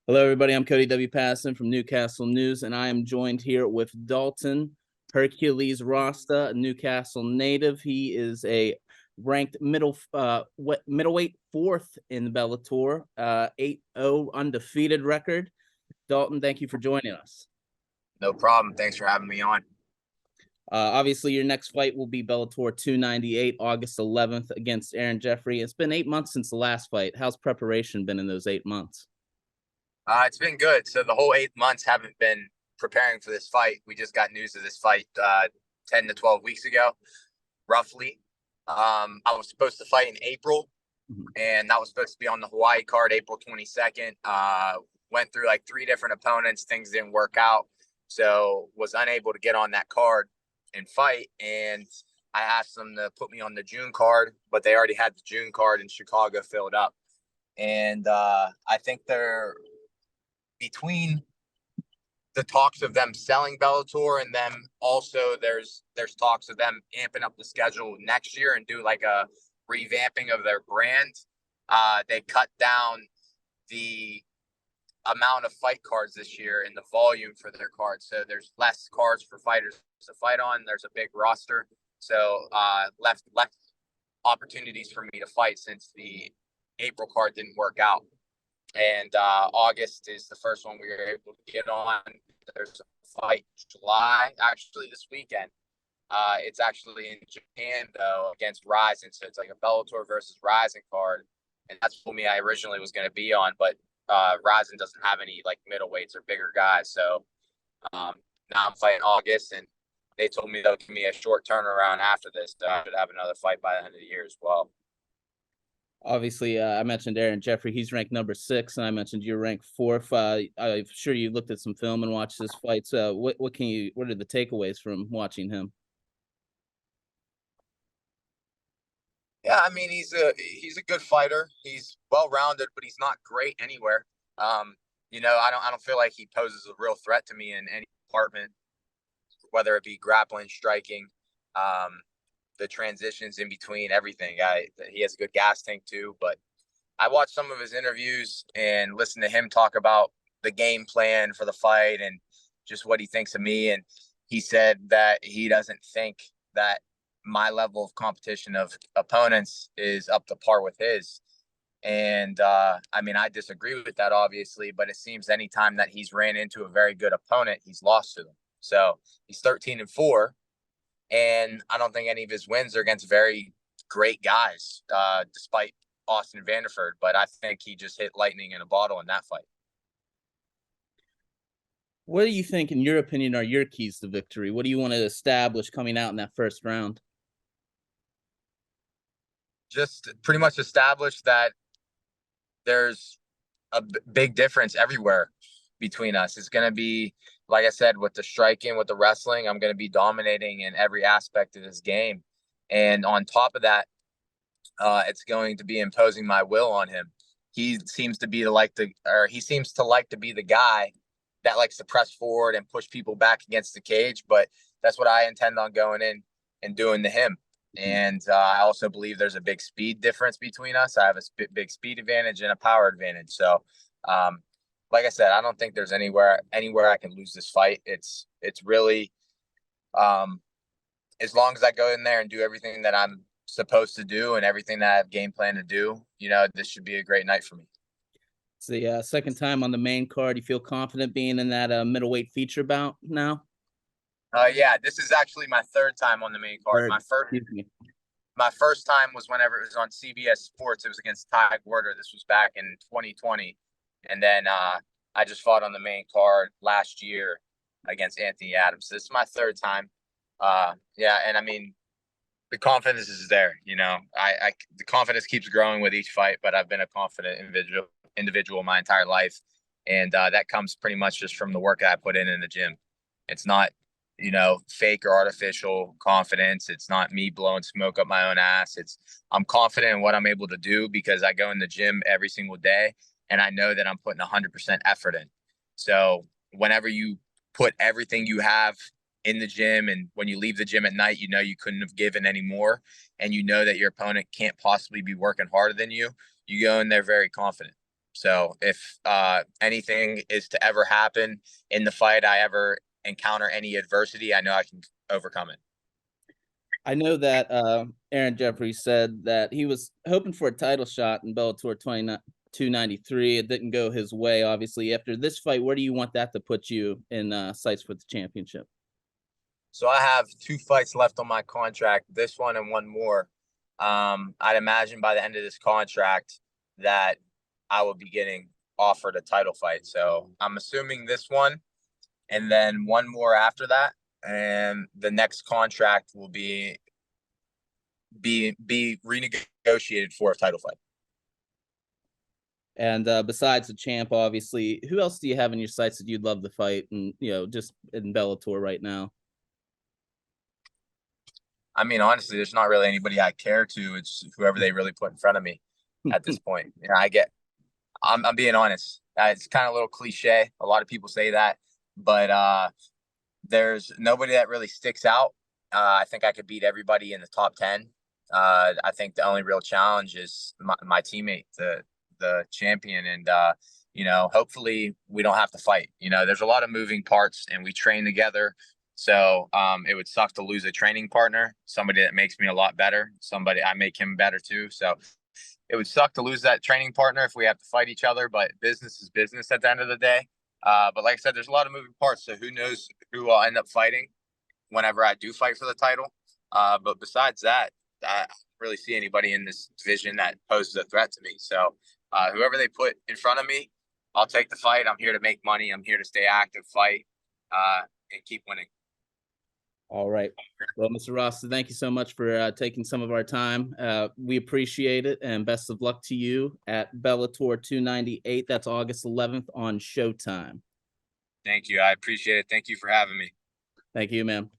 Hello, everybody. I'm Cody W. Passon from Newcastle News, and I am joined here with Dalton Hercules Rosta, a Newcastle native. He is a ranked middleweight fourth in the Bellator, 8-0 undefeated record. Dalton, thank you for joining us. No problem. Thanks for having me on. Obviously, your next fight will be Bellator 298, August 11th against Aaron Jeffery. It's been 8 months since the last fight. How's preparation been in those 8 months? It's been good. So the whole 8 months haven't been preparing for this fight. We just got news of this fight 10 to 12 weeks ago, roughly. I was supposed to fight in April, and that was supposed to be on the Hawaii card, April 22nd. Went through like 3 different opponents. Things didn't work out. So was unable to get on that card and fight. And I asked them to put me on the June card, but they already had the June card in Chicago filled up. And I think they're between the talks of them selling Bellator and them also there's talks of them amping up the schedule next year and do like a revamping of their brand. They cut down the amount of fight cards this year and the volume for their cards. So there's less cards for fighters to fight on. There's a big roster. So left opportunities for me to fight since the April card didn't work out. And August is the first one we were able to get on. There's a fight July, actually this weekend. It's actually in Japan, though, against Ryzen. So it's like a Bellator versus Ryzen card. And that's what I originally was going to be on. But Ryzen doesn't have any like middleweights or bigger guys. So now I'm fighting August. And they told me they'll give me a short turnaround after this. So I should have another fight by the end of the year as well. Obviously, I mentioned Aaron Jeffery. He's ranked number 6, and I mentioned you're ranked 4th. I'm sure you looked at some film and watched his fights. What are the takeaways from watching him? Yeah, he's a good fighter. He's well rounded, but he's not great anywhere. I don't feel like he poses a real threat to me in any department, whether it be grappling, striking, the transitions in between, everything. He has a good gas tank too. But I watched some of his interviews and listened to him talk about the game plan for the fight and just what he thinks of me. And he said that he doesn't think that my level of competition of opponents is up to par with his. And I disagree with that, obviously, but it seems anytime that he's ran into a very good opponent, he's lost to them. So he's 13-4. And I don't think any of his wins are against very great guys, despite Austin Vanderford. But I think he just hit lightning in a bottle in that fight. What do you think, in your opinion, are your keys to victory? What do you want to establish coming out in that first round? Just pretty much establish that there's a big difference everywhere between us. It's going to be, like I said, with the striking, with the wrestling, I'm going to be dominating in every aspect of this game. And on top of that, it's going to be imposing my will on him. He seems to like to be the guy that likes to press forward and push people back against the cage. But that's what I intend on going in and doing to him. And I also believe there's a big speed difference between us. I have a big speed advantage and a power advantage. So, like I said, I don't think there's anywhere I can lose this fight. It's really, as long as I go in there and do everything that I'm supposed to do and everything that I have game plan to do, this should be a great night for me. It's the second time on the main card. You feel confident being in that middleweight feature bout now? Yeah, this is actually my third time on the main card. My first time was whenever it was on CBS Sports. It was against Ty Gorder. This was back in 2020. And then I just fought on the main card last year against Anthony Adams. This is my third time. Yeah, and the confidence is there. The confidence keeps growing with each fight, but I've been a confident individual my entire life. And that comes pretty much just from the work that I put in the gym. It's not fake or artificial confidence. It's not me blowing smoke up my own ass. I'm confident in what I'm able to do because I go in the gym every single day and I know that I'm putting 100% effort in. So whenever you put everything you have in the gym and when you leave the gym at night, you couldn't have given any more and that your opponent can't possibly be working harder than you, you go in there very confident. So if anything is to ever happen in the fight, I ever encounter any adversity, I know I can overcome it. I know that Aaron Jeffery said that he was hoping for a title shot in Bellator 293. It didn't go his way, obviously. After this fight, where do you want that to put you in sights for the championship? So I have 2 fights left on my contract, this one and one more. I'd imagine by the end of this contract that I will be getting offered a title fight. So I'm assuming this one and then one more after that. And the next contract will be renegotiated for a title fight. And besides the champ, obviously, who else do you have in your sights that you'd love to fight, and just in Bellator right now? I mean, honestly, there's not really anybody I care to. It's whoever they really put in front of me at this point. I'm being honest. It's kind of a little cliche. A lot of people say that, but there's nobody that really sticks out. I think I could beat everybody in the top 10. I think the only real challenge is my teammate, the champion. And, hopefully we don't have to fight. There's a lot of moving parts and we train together. So it would suck to lose a training partner, somebody that makes me a lot better, somebody I make him better too. So it would suck to lose that training partner if we have to fight each other, but business is business at the end of the day. But like I said, there's a lot of moving parts. So who knows who I'll end up fighting whenever I do fight for the title. But besides that, I don't really see anybody in this division that poses a threat to me. So whoever they put in front of me, I'll take the fight. I'm here to make money. I'm here to stay active, fight, and keep winning. All right. Well, Mr. Rosta, thank you so much for taking some of our time. We appreciate it, and best of luck to you at Bellator 298. That's August 11th on Showtime. Thank you. I appreciate it. Thank you for having me. Thank you, man.